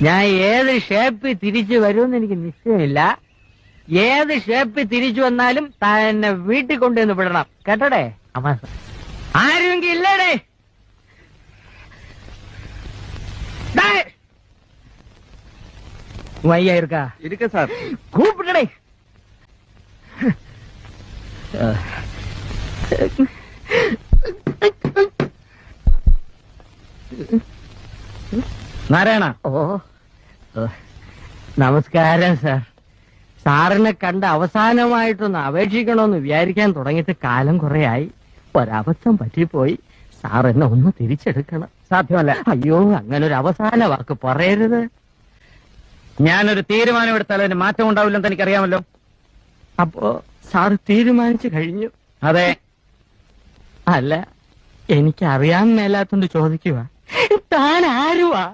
ഞാൻ ഏത് ഷേപ്പിൽ തിരിച്ചു വരുമെന്ന് എനിക്ക് നിശ്ചയമില്ല. ഏത് ഷേപ്പിൽ തിരിച്ചു വന്നാലും താൻ എന്നെ വീട്ടിൽ കൊണ്ടുവന്ന് വിടണം, കേട്ടോടെ? ആരുമെങ്കിൽ ഇല്ലേടേ? വയ്യ ഇരിക്ക സാർ, കൂപ്പിട്ടടേ. നാരായണ. ഓ നമസ്കാരം സാർ. സാറിനെ കണ്ട് അവസാനമായിട്ടൊന്ന് അപേക്ഷിക്കണമെന്ന് വിചാരിക്കാൻ തുടങ്ങിയിട്ട് കാലം കുറെയായി. ഒരബദ്ധം പറ്റിപ്പോയി. സാർ എന്നെ ഒന്ന് തിരിച്ചെടുക്കണം. സാധ്യമല്ല. അയ്യോ, അങ്ങനൊരു അവസാന വാക്ക് പറയരുത്. ഞാനൊരു തീരുമാനമെടുത്താൽ അതിന് മാറ്റം ഉണ്ടാവില്ലെന്ന് എനിക്കറിയാമല്ലോ. അപ്പോ സാർ തീരുമാനിച്ചു കഴിഞ്ഞു? അതെ. അല്ല, എനിക്കറിയാൻ മേലാത്തോണ്ട് ചോദിക്കുക. താൻ ആരുവാ?